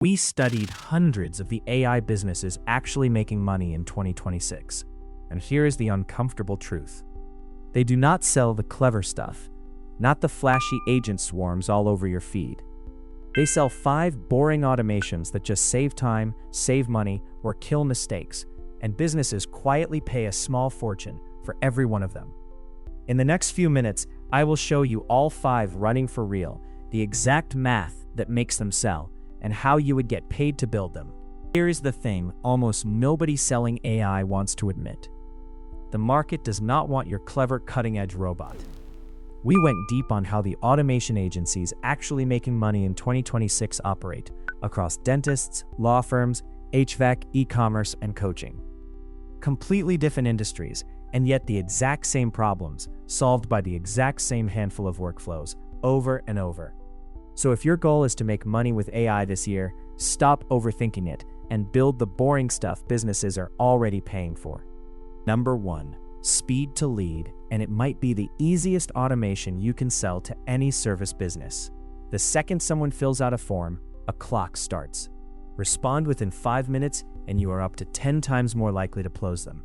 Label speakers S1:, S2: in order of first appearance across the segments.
S1: We studied hundreds of the AI businesses actually making money in 2026. And here is the uncomfortable truth. They do not sell the clever stuff, not the flashy agent swarms all over your feed. They sell 5 boring automations that just save time, save money, or kill mistakes, and businesses quietly pay a small fortune for every one of them. In the next few minutes, I will show you all 5 running for real, the exact math that makes them sell, and how you would get paid to build them. Here is the thing almost nobody selling AI wants to admit. The market does not want your clever cutting-edge robot. We went deep on how the automation agencies actually making money in 2026 operate across dentists, law firms, HVAC, e-commerce, and coaching. Completely different industries, and yet the exact same problems solved by the exact same handful of workflows over and over. So if your goal is to make money with AI this year, stop overthinking it and build the boring stuff businesses are already paying for. Number 1, speed to lead, and it might be the easiest automation you can sell to any service business. The second someone fills out a form, a clock starts. Respond within 5 minutes and you are up to 10 times more likely to close them.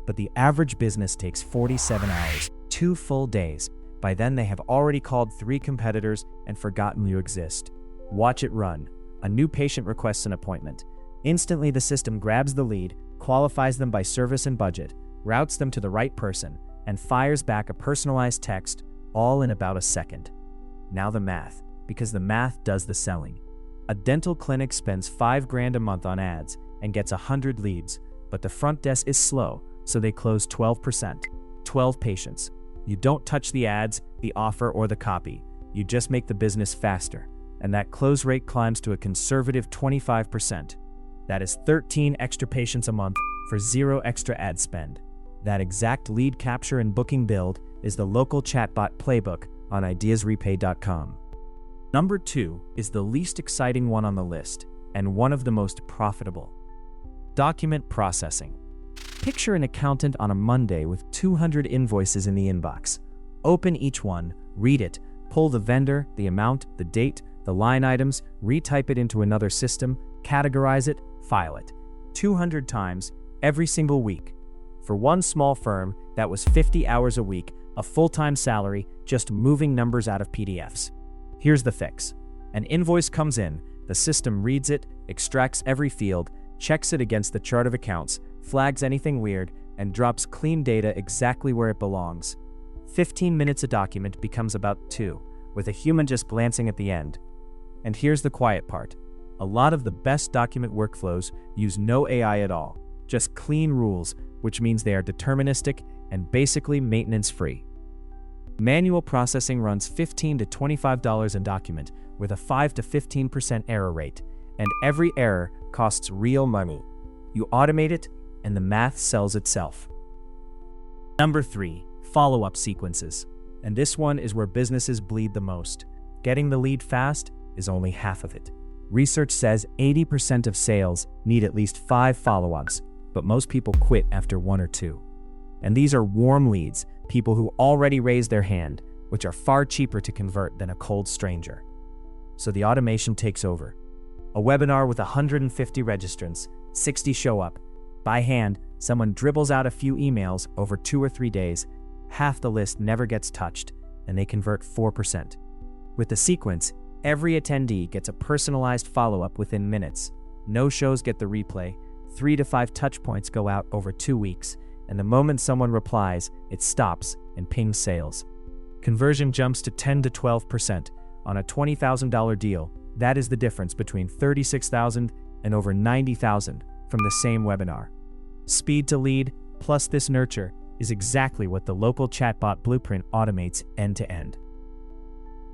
S1: But the average business takes 47 hours, 2 full days. By then they have already called 3 competitors and forgotten you exist. Watch it run. A new patient requests an appointment. Instantly the system grabs the lead, qualifies them by service and budget, routes them to the right person, and fires back a personalized text, all in about a second. Now the math, because the math does the selling. A dental clinic spends $5 grand a month on ads and gets 100 leads, but the front desk is slow, so they close 12%. 12 patients. You don't touch the ads, the offer, or the copy. You just make the business faster, and that close rate climbs to a conservative 25%. That is 13 extra patients a month for 0 extra ad spend. That exact lead capture and booking build is the local chatbot playbook on IdeasRepay.com. Number 2 is the least exciting one on the list, and one of the most profitable. Document processing. Picture an accountant on a Monday with 200 invoices in the inbox. Open each one, read it, pull the vendor, the amount, the date, the line items, retype it into another system, categorize it, file it. 200 times, every single week. For one small firm, that was 50 hours a week, a full-time salary, just moving numbers out of PDFs. Here's the fix. An invoice comes in, the system reads it, extracts every field, checks it against the chart of accounts, flags anything weird, and drops clean data exactly where it belongs. 15 minutes a document becomes about 2, with a human just glancing at the end. And here's the quiet part. A lot of the best document workflows use no AI at all, just clean rules, which means they are deterministic and basically maintenance-free. Manual processing runs $15 to $25 a document with a 5 to 15% error rate, and every error costs real money. You automate it, and the math sells itself. Number 3, follow-up sequences. And this one is where businesses bleed the most. Getting the lead fast is only half of it. Research says 80% of sales need at least 5 follow-ups, but most people quit after 1 or 2. And these are warm leads, people who already raised their hand, which are far cheaper to convert than a cold stranger. So the automation takes over. A webinar with 150 registrants, 60 show up. By hand, someone dribbles out a few emails over 2 or 3 days, half the list never gets touched, and they convert 4%. With the sequence, every attendee gets a personalized follow-up within minutes. No shows get the replay, 3 to 5 touch points go out over 2 weeks, and the moment someone replies, it stops and pings sales. Conversion jumps to 10 to 12% on a $20,000 deal. That is the difference between $36,000 and over $90,000 from the same webinar. Speed to lead plus this nurture is exactly what the local chatbot blueprint automates end-to-end.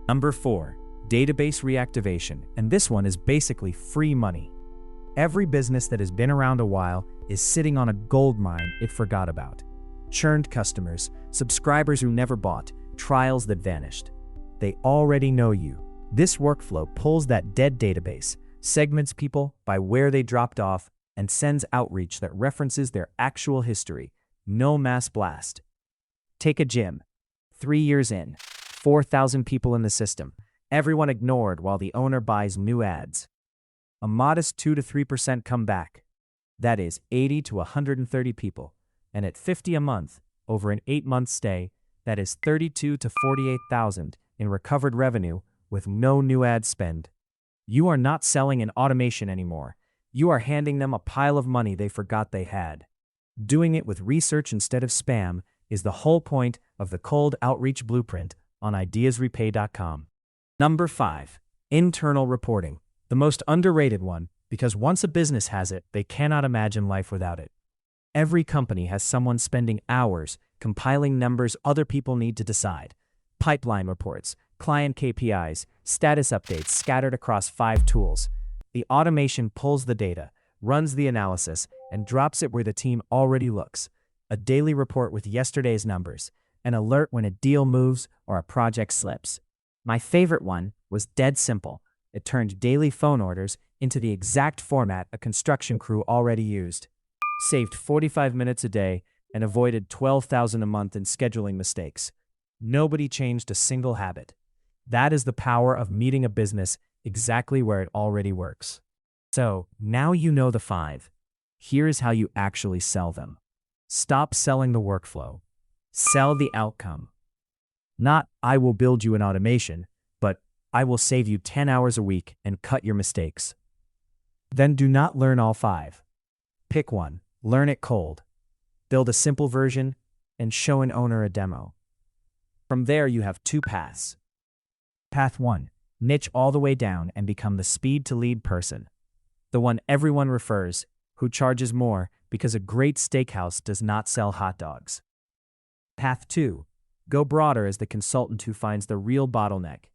S1: Number 4, database reactivation, and this one is basically free money. Every business that has been around a while is sitting on a gold mine it forgot about. Churned customers, subscribers who never bought, trials that vanished. They already know you. This workflow pulls that dead database, segments people by where they dropped off, and sends outreach that references their actual history. No mass blast. Take a gym. 3 years in, 4,000 people in the system. Everyone ignored while the owner buys new ads. a modest 2 to 3% come back. That is 80 to 130 people. And at 50 a month, over an 8-month stay, that is 32 to 48,000 in recovered revenue with no new ad spend. You are not selling an automation anymore. You are handing them a pile of money they forgot they had. Doing it with research instead of spam is the whole point of the cold outreach blueprint on IdeasRepay.com. Number 5. Internal reporting. The most underrated one, because once a business has it, they cannot imagine life without it. Every company has someone spending hours compiling numbers other people need to decide. Pipeline reports, client KPIs, status updates scattered across 5 tools. The automation pulls the data, runs the analysis, and drops it where the team already looks. A daily report with yesterday's numbers, an alert when a deal moves or a project slips. My favorite one was dead simple. It turned daily phone orders into the exact format a construction crew already used. Saved 45 minutes a day and avoided $12,000 a month in scheduling mistakes. Nobody changed a single habit. That is the power of meeting a business exactly where it already works. So, now you know the 5. Here is how you actually sell them. Stop selling the workflow. Sell the outcome. Not, I will build you an automation, but I will save you 10 hours a week and cut your mistakes. Then do not learn all 5. Pick one, learn it cold. Build a simple version, and show an owner a demo. From there, you have 2 paths. Path 1, niche all the way down and become the speed to lead person. The one everyone refers, who charges more because a great steakhouse does not sell hot dogs. Path 2, go broader as the consultant who finds the real bottleneck.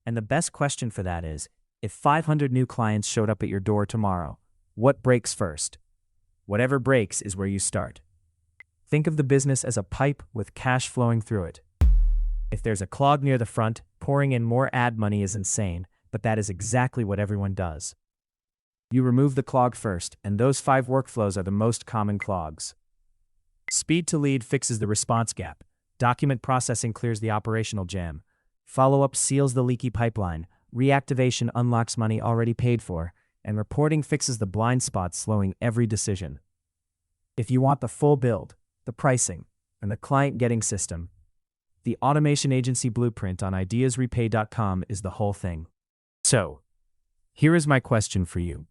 S1: And the best question for that is, if 500 new clients showed up at your door tomorrow, what breaks first? Whatever breaks is where you start. Think of the business as a pipe with cash flowing through it. If there's a clog near the front, pouring in more ad money is insane, but that is exactly what everyone does. You remove the clog first, and those 5 workflows are the most common clogs. Speed to lead fixes the response gap. Document processing clears the operational jam. Follow-up seals the leaky pipeline. Reactivation unlocks money already paid for. And reporting fixes the blind spots slowing every decision. If you want the full build, the pricing, and the client getting system, the automation agency blueprint on IdeasRepay.com is the whole thing. So, here is my question for you.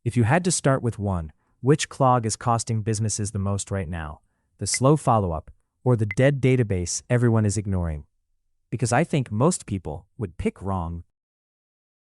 S1: If you had to start with one, which clog is costing businesses the most right now? The slow follow-up, or the dead database everyone is ignoring? Because I think most people would pick wrong.